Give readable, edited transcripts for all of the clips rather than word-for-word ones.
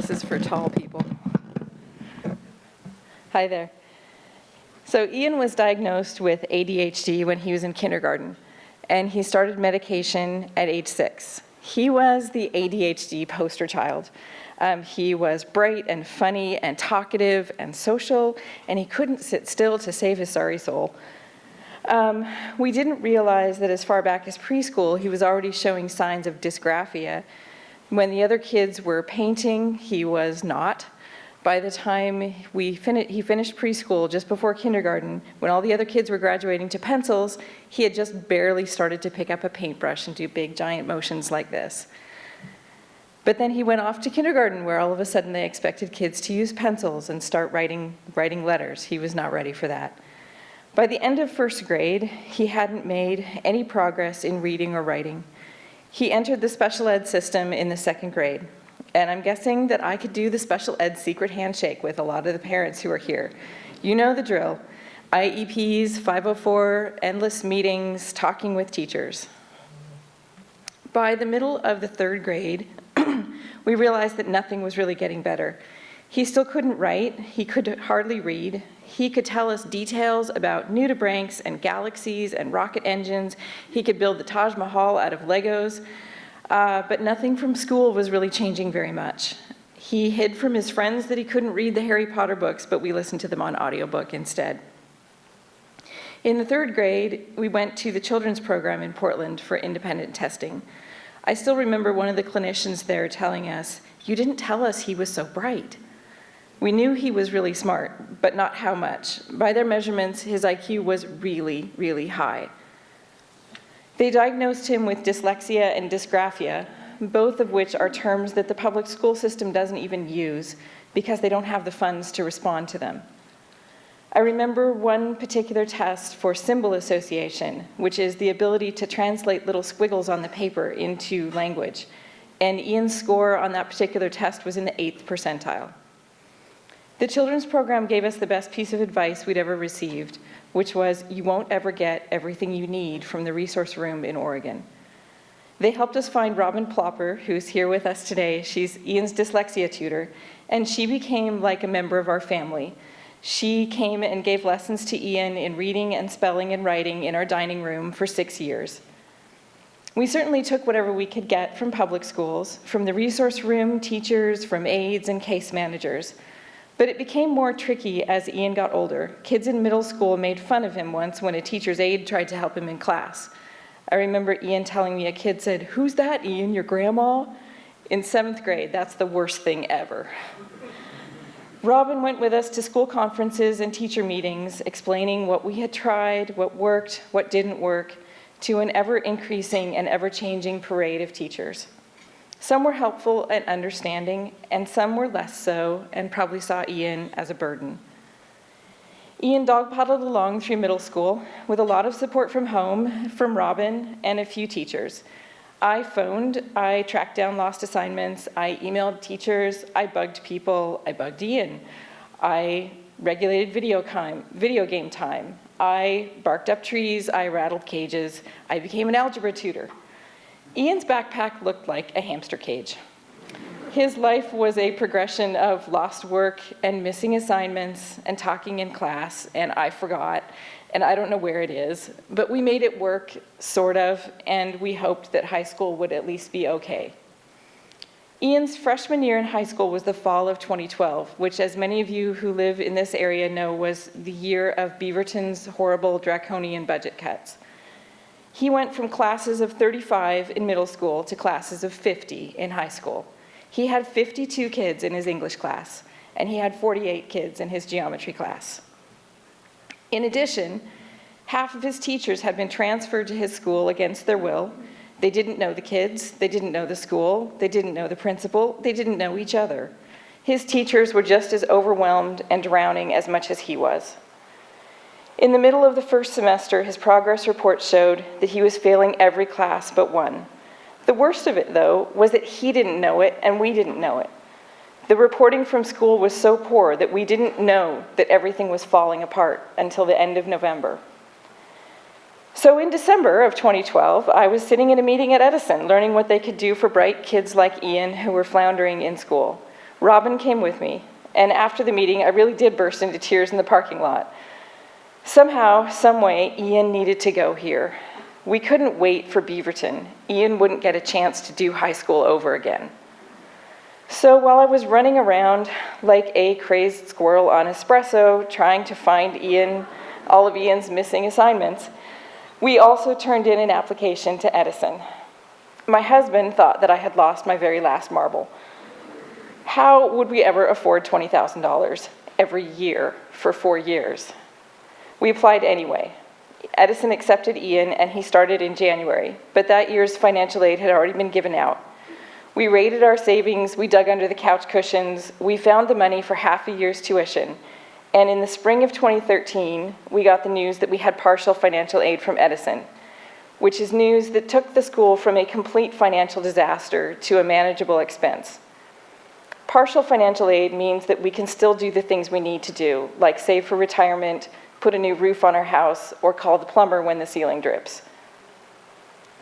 This is for tall people. Hi there. So Ian was diagnosed with ADHD when he was in kindergarten, and he started medication at age 6. He was the ADHD poster child. He was bright and funny and talkative and social, and he couldn't sit still to save his sorry soul. We didn't realize that as far back as preschool, he was already showing signs of dysgraphia. When the other kids were painting, he was not. By the time he finished preschool, just before kindergarten, when all the other kids were graduating to pencils, he had just barely started to pick up a paintbrush and do big giant motions like this. But then he went off to kindergarten, where all of a sudden they expected kids to use pencils and start writing letters. He was not ready for that. By the end of first grade, he hadn't made any progress in reading or writing. He entered the special ed system in the 2nd grade. And I'm guessing that I could do the special ed secret handshake with a lot of the parents who are here. You know the drill. IEPs, 504, endless meetings, talking with teachers. By the middle of the 3rd grade, we realized that nothing was really getting better. He still couldn't write, he could hardly read. He could tell us details about nudibranchs and galaxies and rocket engines. He could build the Taj Mahal out of Legos. But nothing from school was really changing very much. He hid from his friends that he couldn't read the Harry Potter books, but we listened to them on audiobook instead. In the 3rd grade, we went to the children's program in Portland for independent testing. I still remember one of the clinicians there telling us, "You didn't tell us he was so bright." We knew he was really smart, but not how much. By their measurements, his IQ was really, really high. They diagnosed him with dyslexia and dysgraphia, both of which are terms that the public school system doesn't even use because they don't have the funds to respond to them. I remember one particular test for symbol association, which is the ability to translate little squiggles on the paper into language. And Ian's score on that particular test was in the 8th percentile. The children's program gave us the best piece of advice we'd ever received, which was, you won't ever get everything you need from the resource room in Oregon. They helped us find Robin Plopper, who's here with us today. She's Ian's dyslexia tutor, and she became like a member of our family. She came and gave lessons to Ian in reading and spelling and writing in our dining room for 6 years. We certainly took whatever we could get from public schools, from the resource room, teachers, from aides and case managers. But it became more tricky as Ian got older. Kids in middle school made fun of him once when a teacher's aide tried to help him in class. I remember Ian telling me a kid said, "Who's that, Ian, your grandma?" In 7th grade, that's the worst thing ever. Robin went with us to school conferences and teacher meetings, explaining what we had tried, what worked, what didn't work, to an ever-increasing and ever-changing parade of teachers. Some were helpful and understanding, and some were less so, and probably saw Ian as a burden. Ian dog-paddled along through middle school with a lot of support from home, from Robin, and a few teachers. I phoned, I tracked down lost assignments, I emailed teachers, I bugged people, I bugged Ian. I regulated video game time. I barked up trees, I rattled cages, I became an algebra tutor. Ian's backpack looked like a hamster cage. His life was a progression of lost work and missing assignments and talking in class, and I forgot, and I don't know where it is, but we made it work, sort of, and we hoped that high school would at least be okay. Ian's freshman year in high school was the fall of 2012, which, as many of you who live in this area know, was the year of Beaverton's horrible draconian budget cuts. He went from classes of 35 in middle school to classes of 50 in high school. He had 52 kids in his English class, and he had 48 kids in his geometry class. In addition, half of his teachers had been transferred to his school against their will. They didn't know the kids, they didn't know the school, they didn't know the principal, they didn't know each other. His teachers were just as overwhelmed and drowning as much as he was. In the middle of the first semester, his progress report showed that he was failing every class but one. The worst of it, though, was that he didn't know it and we didn't know it. The reporting from school was so poor that we didn't know that everything was falling apart until the end of November. So in December of 2012, I was sitting in a meeting at Edison learning what they could do for bright kids like Ian who were floundering in school. Robin came with me, and after the meeting, I really did burst into tears in the parking lot. Somehow, someway, Ian needed to go here. We couldn't wait for Beaverton. Ian wouldn't get a chance to do high school over again. So while I was running around like a crazed squirrel on espresso, trying to find Ian, all of Ian's missing assignments, we also turned in an application to Edison. My husband thought that I had lost my very last marble. How would we ever afford $20,000 every year for 4 years? We applied anyway. Edison accepted Ian, and he started in January, but that year's financial aid had already been given out. We raided our savings, we dug under the couch cushions, we found the money for half a year's tuition, and in the spring of 2013, we got the news that we had partial financial aid from Edison, which is news that took the school from a complete financial disaster to a manageable expense. Partial financial aid means that we can still do the things we need to do, like save for retirement, put a new roof on our house, or call the plumber when the ceiling drips.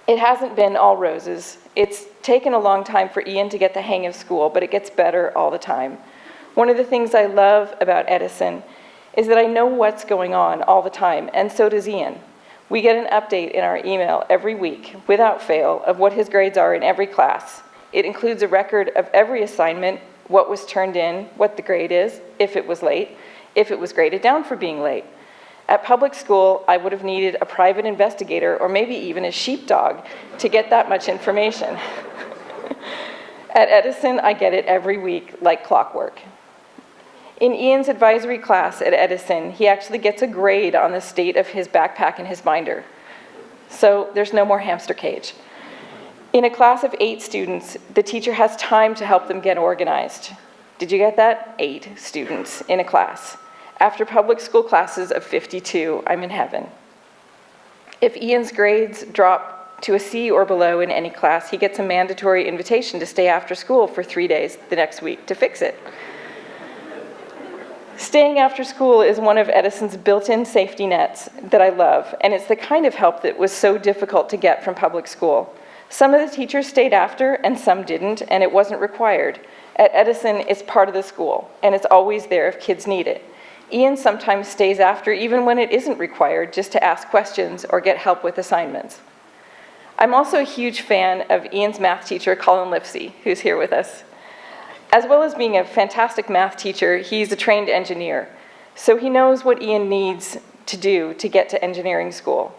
It hasn't been all roses. It's taken a long time for Ian to get the hang of school, but it gets better all the time. One of the things I love about Edison is that I know what's going on all the time, and so does Ian. We get an update in our email every week, without fail, of what his grades are in every class. It includes a record of every assignment, what was turned in, what the grade is, if it was late, if it was graded down for being late. At public school, I would have needed a private investigator or maybe even a sheepdog to get that much information. At Edison, I get it every week like clockwork. In Ian's advisory class at Edison, he actually gets a grade on the state of his backpack and his binder. So there's no more hamster cage. In a class of 8 students, the teacher has time to help them get organized. Did you get that? 8 students in a class. After public school classes of 52, I'm in heaven. If Ian's grades drop to a C or below in any class, he gets a mandatory invitation to stay after school for 3 days the next week to fix it. Staying after school is one of Edison's built-in safety nets that I love, and it's the kind of help that was so difficult to get from public school. Some of the teachers stayed after, and some didn't, and it wasn't required. At Edison, it's part of the school, and it's always there if kids need it. Ian sometimes stays after even when it isn't required, just to ask questions or get help with assignments. I'm also a huge fan of Ian's math teacher, Colin Lipsey, who's here with us. As well as being a fantastic math teacher, he's a trained engineer, so he knows what Ian needs to do to get to engineering school.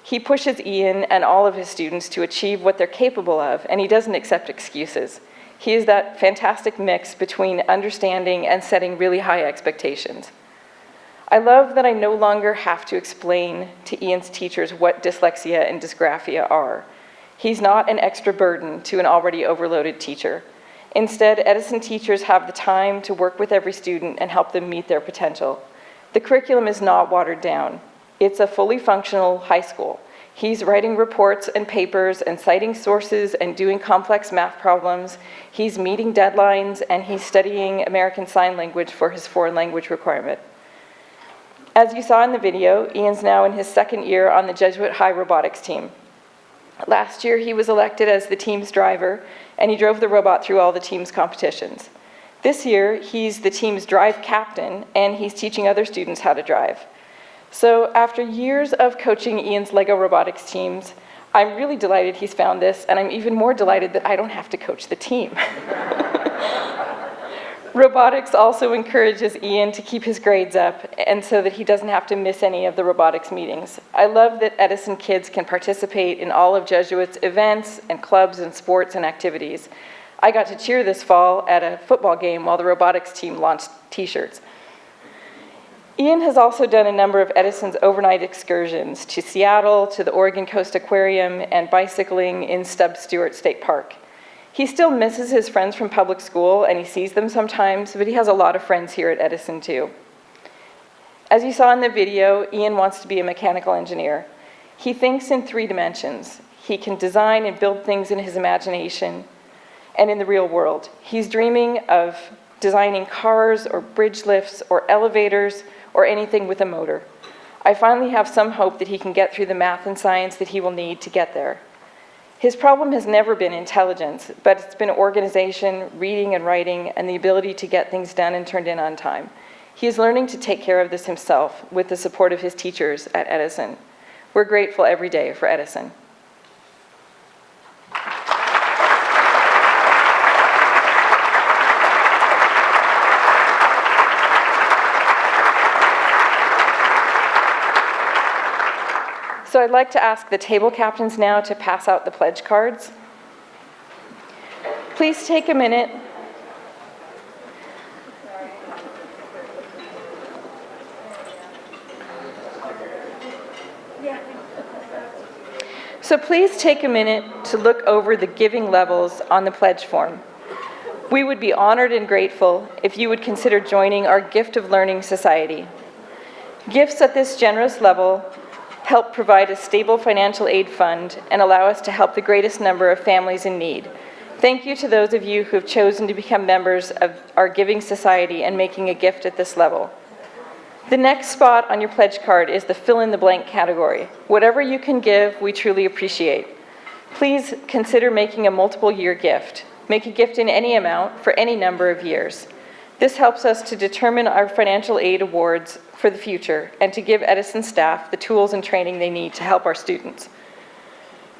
He pushes Ian and all of his students to achieve what they're capable of, and he doesn't accept excuses. He is that fantastic mix between understanding and setting really high expectations. I love that I no longer have to explain to Ian's teachers what dyslexia and dysgraphia are. He's not an extra burden to an already overloaded teacher. Instead, Edison teachers have the time to work with every student and help them meet their potential. The curriculum is not watered down. It's a fully functional high school. He's writing reports and papers and citing sources and doing complex math problems. He's meeting deadlines, and he's studying American Sign Language for his foreign language requirement. As you saw in the video, Ian's now in his 2nd year on the Jesuit High robotics team. Last year, he was elected as the team's driver, and he drove the robot through all the team's competitions. This year, he's the team's drive captain, and he's teaching other students how to drive. So after years of coaching Ian's Lego robotics teams, I'm really delighted he's found this, and I'm even more delighted that I don't have to coach the team. Robotics also encourages Ian to keep his grades up, and so that he doesn't have to miss any of the robotics meetings. I love that Edison kids can participate in all of Jesuit's events and clubs and sports and activities. I got to cheer this fall at a football game while the robotics team launched t-shirts. Ian has also done a number of Edison's overnight excursions to Seattle, to the Oregon Coast Aquarium, and bicycling in Stubbs Stewart State Park. He still misses his friends from public school, and he sees them sometimes, but he has a lot of friends here at Edison too. As you saw in the video, Ian wants to be a mechanical engineer. He thinks in 3 dimensions. He can design and build things in his imagination and in the real world. He's dreaming of designing cars or bridge lifts or elevators or anything with a motor. I finally have some hope that he can get through the math and science that he will need to get there. His problem has never been intelligence, but it's been organization, reading and writing, and the ability to get things done and turned in on time. He is learning to take care of this himself with the support of his teachers at Edison. We're grateful every day for Edison. So I'd like to ask the table captains now to pass out the pledge cards. Please take a minute. So please take a minute to look over the giving levels on the pledge form. We would be honored and grateful if you would consider joining our Gift of Learning Society. Gifts at this generous level help provide a stable financial aid fund and allow us to help the greatest number of families in need. Thank you to those of you who have chosen to become members of our Giving Society and making a gift at this level. The next spot on your pledge card is the fill-in-the-blank category. Whatever you can give, we truly appreciate. Please consider making a multiple-year gift. Make a gift in any amount for any number of years. This helps us to determine our financial aid awards for the future and to give Edison staff the tools and training they need to help our students.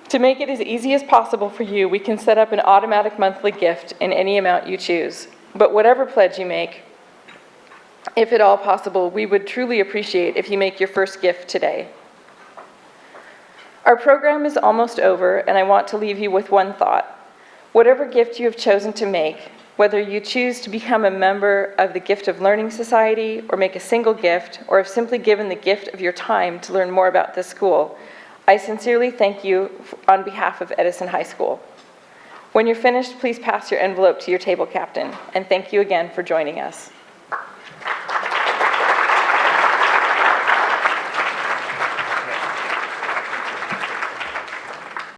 To make it as easy as possible for you, we can set up an automatic monthly gift in any amount you choose. But whatever pledge you make, if at all possible, we would truly appreciate if you make your first gift today. Our program is almost over, and I want to leave you with one thought. Whatever gift you have chosen to make, whether you choose to become a member of the Gift of Learning Society or make a single gift, or have simply given the gift of your time to learn more about this school, I sincerely thank you on behalf of Edison High School. When you're finished, please pass your envelope to your table captain, and thank you again for joining us.